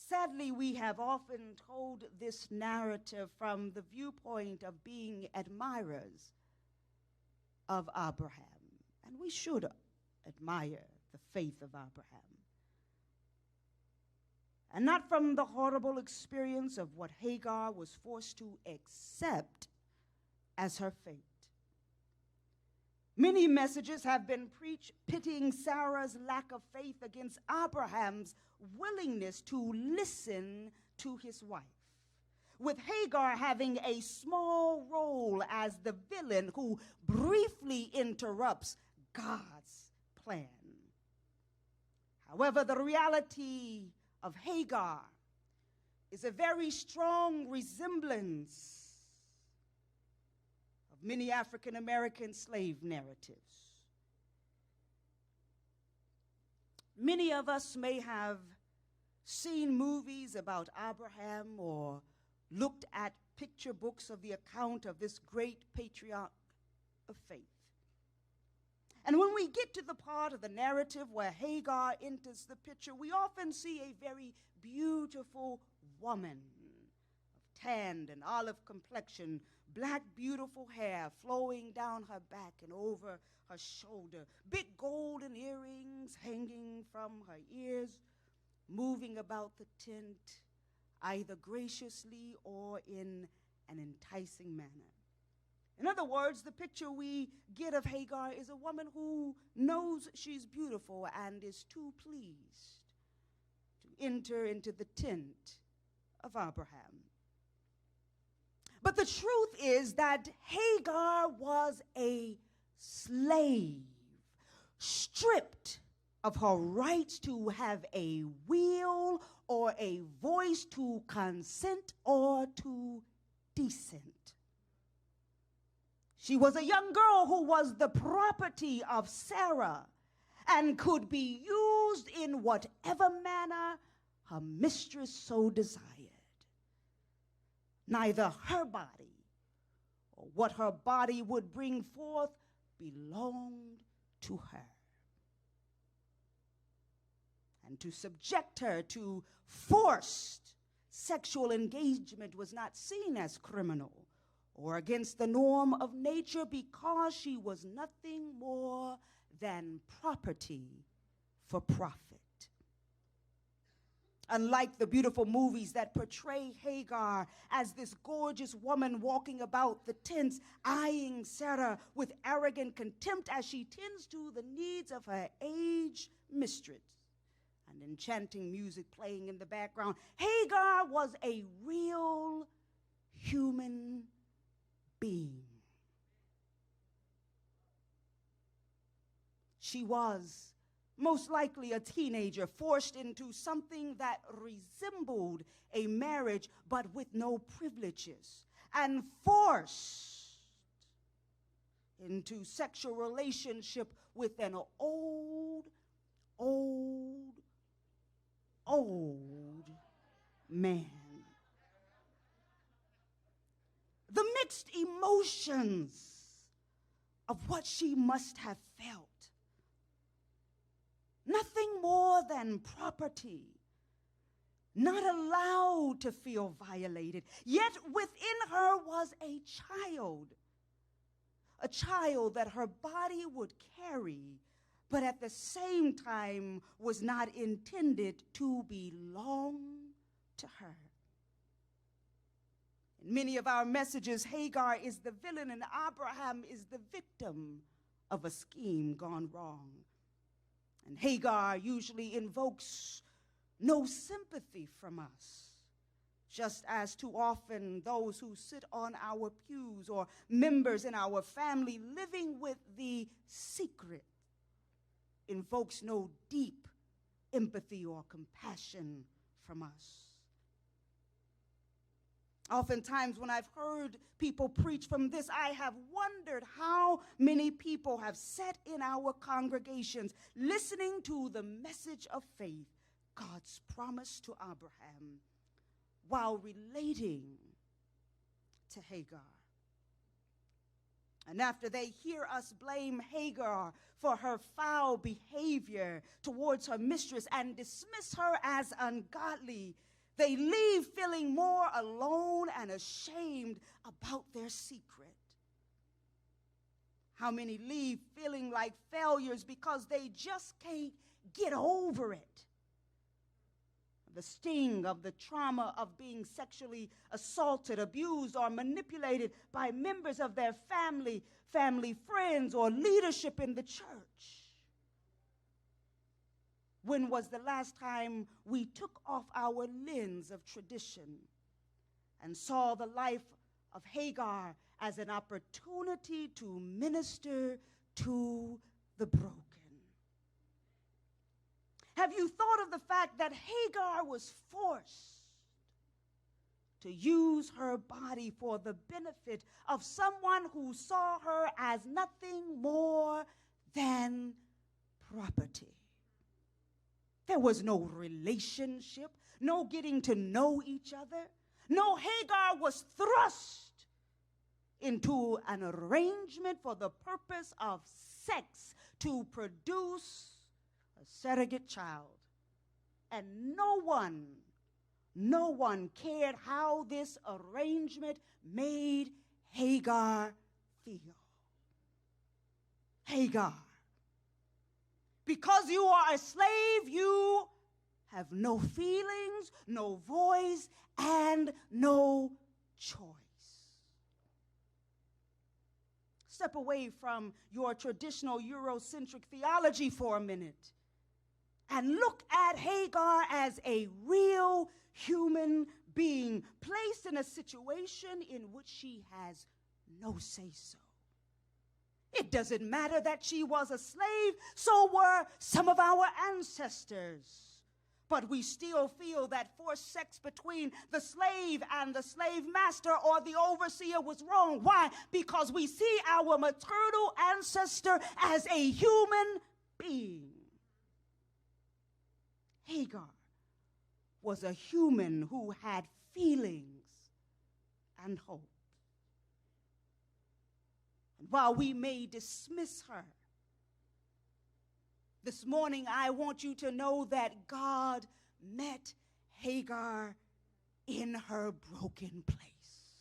Sadly, we have often told this narrative from the viewpoint of being admirers of Abraham, and we should admire the faith of Abraham, and not from the horrible experience of what Hagar was forced to accept as her fate. Many messages have been preached pitting Sarah's lack of faith against Abraham's willingness to listen to his wife, with Hagar having a small role as the villain who briefly interrupts God's plan. However, the reality of Hagar is a very strong resemblance of many African American slave narratives. Many of us may have seen movies about Abraham or looked at picture books of the account of this great patriarch of faith. And when we get to the part of the narrative where Hagar enters the picture, we often see a very beautiful woman of tanned and olive complexion, black beautiful hair flowing down her back and over her shoulder, big golden earrings hanging from her ears, moving about the tent either graciously or in an enticing manner. In other words, the picture we get of Hagar is a woman who knows she's beautiful and is too pleased to enter into the tent of Abraham. But the truth is that Hagar was a slave, stripped of her rights to have a will or a voice, to consent or to dissent. She was a young girl who was the property of Sarah and could be used in whatever manner her mistress so desired. Neither her body or what her body would bring forth belonged to her. And to subject her to forced sexual engagement was not seen as criminal or against the norm of nature, because she was nothing more than property for profit. Unlike the beautiful movies that portray Hagar as this gorgeous woman walking about the tents, eyeing Sarah with arrogant contempt as she tends to the needs of her aged mistress, and enchanting music playing in the background, Hagar was a real human being. She was most likely a teenager forced into something that resembled a marriage but with no privileges, and forced into sexual relationship with an old man. The mixed emotions of what she must have felt. Nothing more than property, not allowed to feel violated. Yet within her was a child that her body would carry, but at the same time was not intended to belong to her. In many of our messages, Hagar is the villain and Abraham is the victim of a scheme gone wrong. And Hagar usually invokes no sympathy from us, just as too often those who sit on our pews or members in our family living with the secret invokes no deep empathy or compassion from us. Oftentimes when I've heard people preach from this, I have wondered how many people have sat in our congregations listening to the message of faith, God's promise to Abraham, while relating to Hagar. And after they hear us blame Hagar for her foul behavior towards her mistress and dismiss her as ungodly, They leave feeling more alone and ashamed about their secret. How many leave feeling like failures because they just can't get over it? The sting of the trauma of being sexually assaulted, abused, or manipulated by members of their family, friends, or leadership in the church. When was the last time we took off our lens of tradition and saw the life of Hagar as an opportunity to minister to the broken? Have you thought of the fact that Hagar was forced to use her body for the benefit of someone who saw her as nothing more than property? There was no relationship, no getting to know each other. No, Hagar was thrust into an arrangement for the purpose of sex to produce a surrogate child. And no one cared how this arrangement made Hagar feel. Hagar, because you are a slave, you have no feelings, no voice, and no choice. Step away from your traditional Eurocentric theology for a minute and look at Hagar as a real human being placed in a situation in which she has no say-so. It doesn't matter that she was a slave, so were some of our ancestors. But we still feel that forced sex between the slave and the slave master or the overseer was wrong. Why? Because we see our maternal ancestor as a human being. Hagar was a human who had feelings and hope. And while we may dismiss her, this morning I want you to know that God met Hagar in her broken place.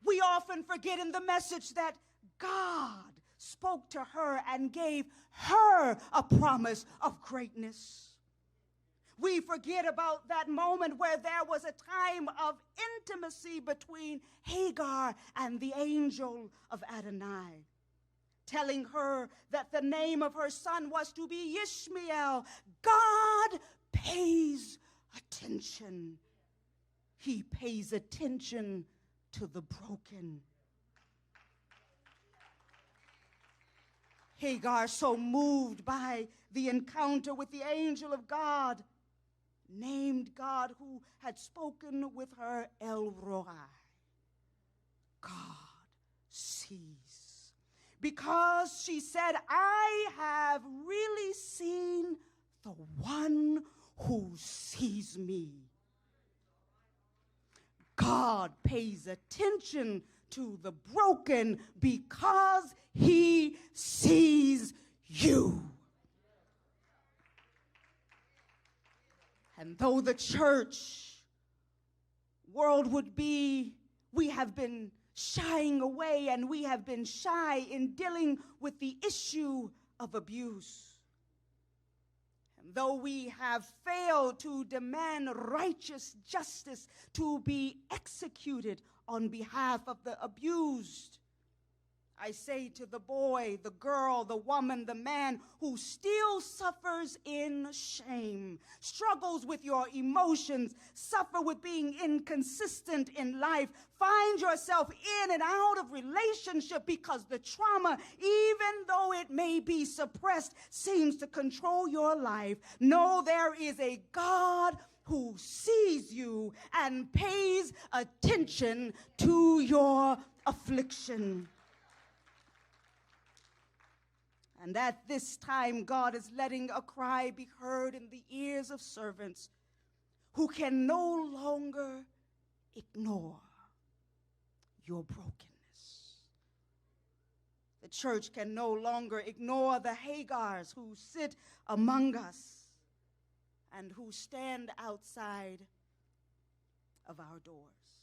We often forget in the message that God spoke to her and gave her a promise of greatness. We forget about that moment where there was a time of intimacy between Hagar and the angel of Adonai, telling her that the name of her son was to be Ishmael. God pays attention. He pays attention to the broken. Hagar, so moved by the encounter with the angel of God, named God who had spoken with her El Roi. God sees. Because she said, I have really seen the one who sees me. God pays attention to the broken because he sees you. And though the church world would be, we have been shying away and we have been shy in dealing with the issue of abuse. And though we have failed to demand righteous justice to be executed on behalf of the abused, I say to the boy, the girl, the woman, the man who still suffers in shame, struggles with your emotions, suffer with being inconsistent in life, find yourself in and out of relationship because the trauma, even though it may be suppressed, seems to control your life. No, there is a God who sees you and pays attention to your affliction. And at this time, God is letting a cry be heard in the ears of servants who can no longer ignore your brokenness. The church can no longer ignore the Hagars who sit among us and who stand outside of our doors.